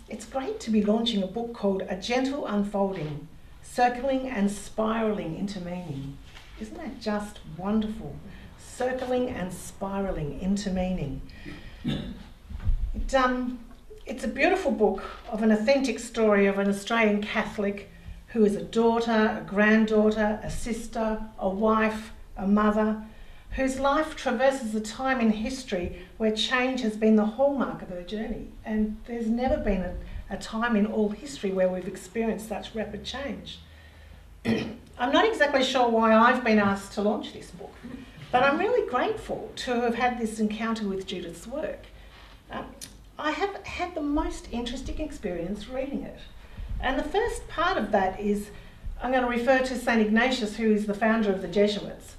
It's great to be launching a book called A Gentle Unfolding, Circling and Spiralling into Meaning. Isn't that just wonderful? Circling and spiralling into meaning. It's a beautiful book of an authentic story of an Australian Catholic who is a daughter, a granddaughter, a sister, a wife, a mother, whose life traverses a time in history where change has been the hallmark of her journey. And there's never been a time in all history where we've experienced such rapid change. I'm not exactly sure why I've been asked to launch this book, but I'm really grateful to have had this encounter with Judith's work. I have had the most interesting experience reading it. And the first part of that is, I'm going to refer to St. Ignatius, who is the founder of the Jesuits.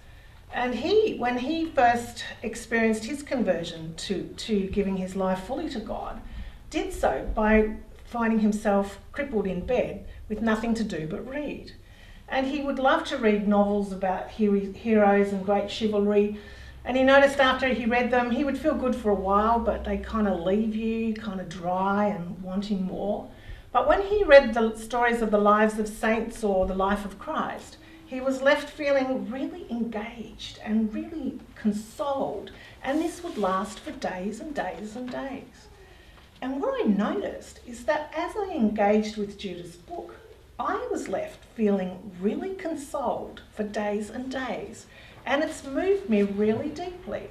And when he first experienced his conversion to giving his life fully to God, did so by finding himself crippled in bed with nothing to do but read. And he would love to read novels about heroes and great chivalry. And he noticed after he read them, he would feel good for a while, but they kind of leave you kind of dry and wanting more. But when he read the stories of the lives of saints or the life of Christ, he was left feeling really engaged and really consoled. And this would last for days and days and days. And what I noticed is that as I engaged with Judith's book, I was left feeling really consoled for days and days. And it's moved me really deeply.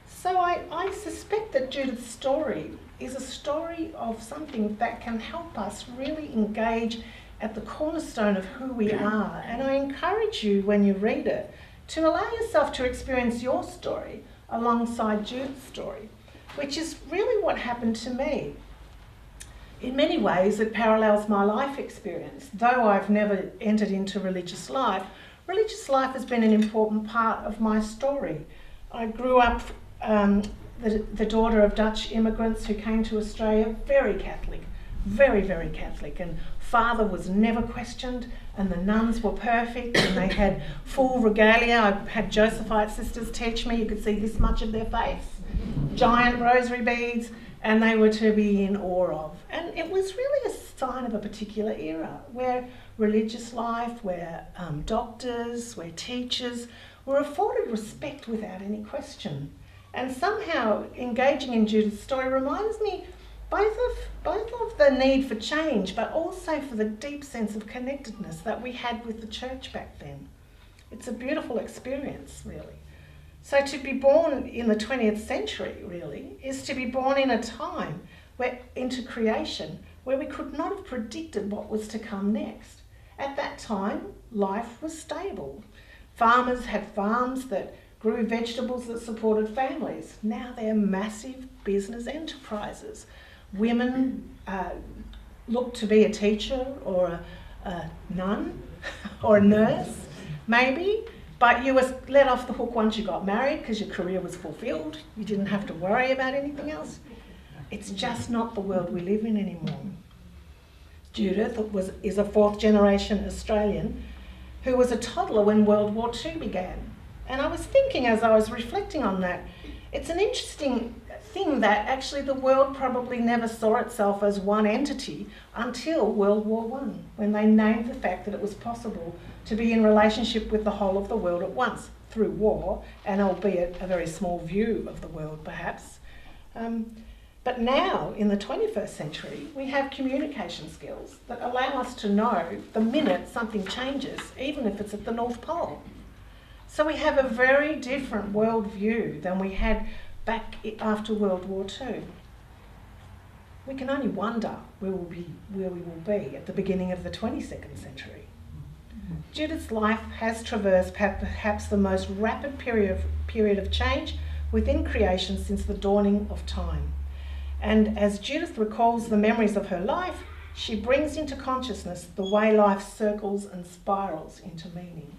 So I suspect that Judith's story is a story of something that can help us really engage at the cornerstone of who we are. And I encourage you, when you read it, to allow yourself to experience your story alongside Judith's story, which is really what happened to me. In many ways, it parallels my life experience. Though I've never entered into religious life has been an important part of my story. I grew up the daughter of Dutch immigrants who came to Australia, very Catholic, very, very Catholic, and father was never questioned, and the nuns were perfect, and they had full regalia. I had Josephite sisters teach me, you could see this much of their face, giant rosary beads, and they were to be in awe of. And it was really a sign of a particular era where religious life, where doctors, where teachers were afforded respect without any question. And somehow engaging in Judith's story reminds me both of the need for change, but also for the deep sense of connectedness that we had with the church back then. It's a beautiful experience, really. So to be born in the 20th century, really, is to be born in a time into creation where we could not have predicted what was to come next. At that time, life was stable. Farmers had farms that grew vegetables that supported families. Now they're massive business enterprises. Women look to be a teacher or a nun or a nurse, maybe. But you were let off the hook once you got married because your career was fulfilled. You didn't have to worry about anything else. It's just not the world we live in anymore. Judith is a fourth generation Australian who was a toddler when World War II began. And I was thinking as I was reflecting on that, it's an interesting thing that actually the world probably never saw itself as one entity until World War I, when they named the fact that it was possible to be in relationship with the whole of the world at once through war, and albeit a very small view of the world perhaps. But now, in the 21st century, we have communication skills that allow us to know the minute something changes, even if it's at the North Pole. So we have a very different world view than we had back after World War II. We can only wonder where we will be at the beginning of the 22nd century. Judith's life has traversed perhaps the most rapid period of change within creation since the dawning of time. And as Judith recalls the memories of her life, she brings into consciousness the way life circles and spirals into meaning.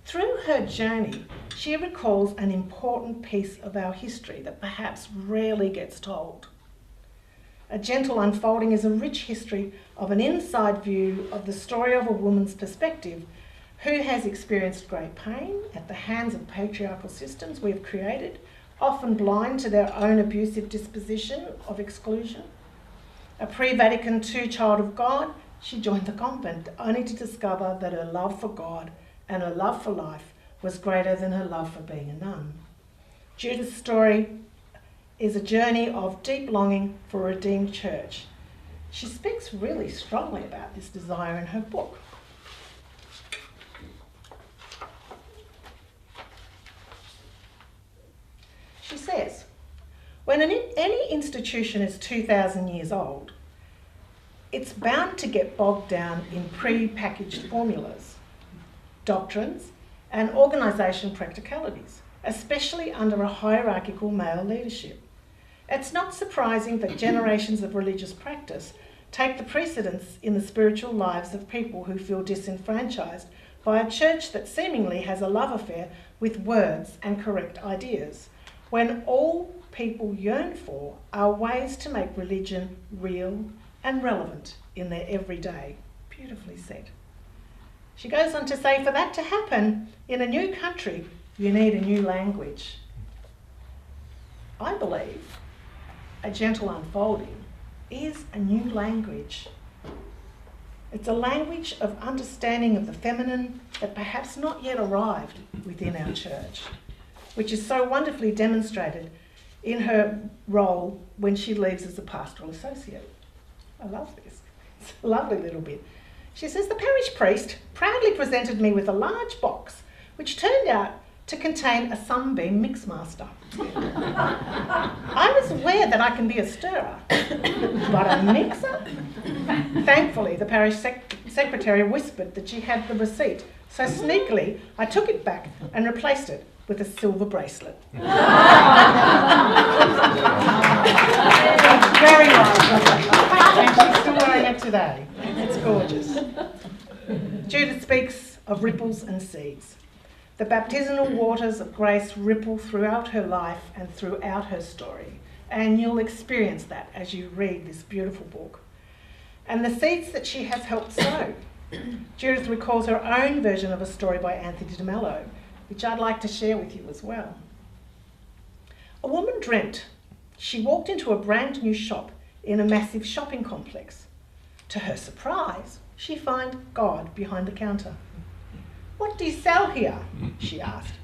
Through her journey, she recalls an important piece of our history that perhaps rarely gets told. A Gentle Unfolding is a rich history of an inside view of the story of a woman's perspective who has experienced great pain at the hands of patriarchal systems we have created, often blind to their own abusive disposition of exclusion, A pre-Vatican II child of God, she joined the convent only to discover that her love for God and her love for life was greater than her love for being a nun. Judith's story is a journey of deep longing for a redeemed church. She speaks really strongly about this desire in her book. She says, when any institution is 2,000 years old, it's bound to get bogged down in pre-packaged formulas, doctrines, and organisation practicalities, especially under a hierarchical male leadership. It's not surprising that generations of religious practice take the precedence in the spiritual lives of people who feel disenfranchised by a church that seemingly has a love affair with words and correct ideas, when all people yearn for are ways to make religion real and relevant in their everyday. Beautifully said. She goes on to say, for that to happen in a new country, you need a new language. I believe A Gentle Unfolding is a new language. It's a language of understanding of the feminine that perhaps not yet arrived within our church, which is so wonderfully demonstrated in her role when she leaves as a pastoral associate. I love this. It's a lovely little bit. She says, the parish priest proudly presented me with a large box, which turned out to contain a Sunbeam Mixmaster. I was aware that I can be a stirrer, but a mixer? Thankfully, the parish secretary whispered that she had the receipt, so sneakily I took it back and replaced it with a silver bracelet. Very nice. And she's still wearing it today. It's gorgeous. Judith speaks of ripples and seeds. The baptismal waters of grace ripple throughout her life and throughout her story. And you'll experience that as you read this beautiful book. And the seeds that she has helped sow. Judith recalls her own version of a story by Anthony de Mello, which I'd like to share with you as well. A woman dreamt she walked into a brand new shop in a massive shopping complex. To her surprise, she found God behind the counter. "What do you sell here?" she asked.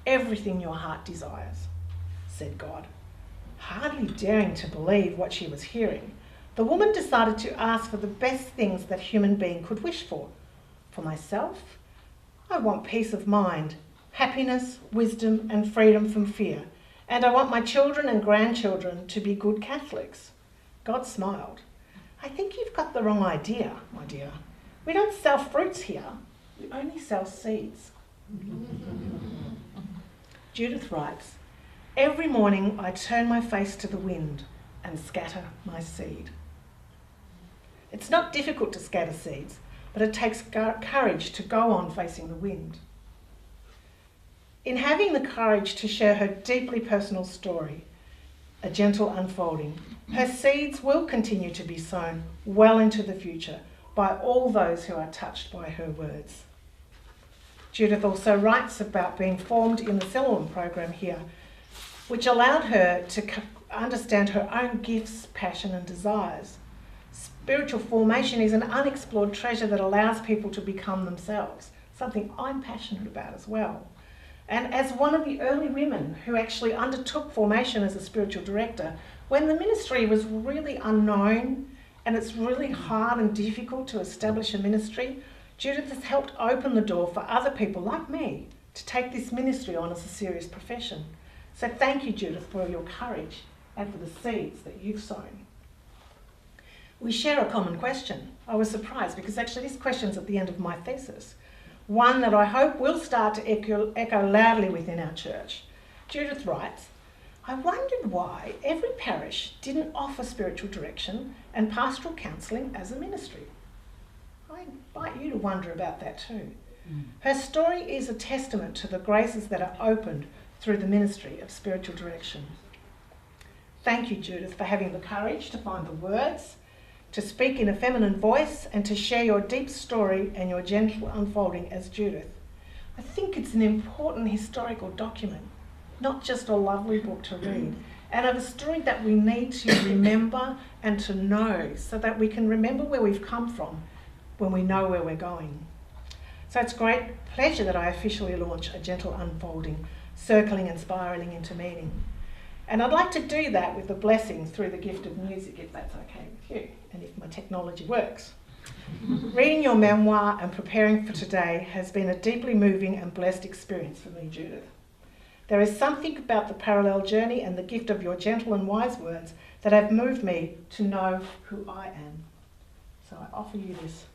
"Everything your heart desires," said God. Hardly daring to believe what she was hearing, the woman decided to ask for the best things that a human being could wish for. For myself, I want peace of mind, happiness, wisdom, and freedom from fear, and I want my children and grandchildren to be good Catholics. God smiled. "I think you've got the wrong idea, my dear. We don't sell fruits here. We only sell seeds." Judith writes, "Every morning I turn my face to the wind and scatter my seed." It's not difficult to scatter seeds, but it takes courage to go on facing the wind. In having the courage to share her deeply personal story, A Gentle Unfolding, her seeds will continue to be sown well into the future by all those who are touched by her words. Judith also writes about being formed in the Siloam program here, which allowed her to understand her own gifts, passion and desires. Spiritual formation is an unexplored treasure that allows people to become themselves, something I'm passionate about as well. And as one of the early women who actually undertook formation as a spiritual director, when the ministry was really unknown and it's really hard and difficult to establish a ministry, Judith has helped open the door for other people like me to take this ministry on as a serious profession. So thank you, Judith, for your courage and for the seeds that you've sown. We share a common question. I was surprised because actually this question's at the end of my thesis, one that I hope will start to echo loudly within our church. Judith writes, "I wondered why every parish didn't offer spiritual direction and pastoral counselling as a ministry." I invite you to wonder about that too. Her story is a testament to the graces that are opened through the ministry of spiritual direction. Thank you, Judith, for having the courage to find the words, to speak in a feminine voice, and to share your deep story and your gentle unfolding as Judith. I think it's an important historical document, not just a lovely book to read. and of a story that we need to remember and to know so that we can remember where we've come from when we know where we're going. So it's a great pleasure that I officially launch A Gentle Unfolding, circling and spiralling into meaning. And I'd like to do that with the blessing through the gift of music, if that's okay with you, and if my technology works. Reading your memoir and preparing for today has been a deeply moving and blessed experience for me, Judith. There is something about the parallel journey and the gift of your gentle and wise words that have moved me to know who I am. So I offer you this.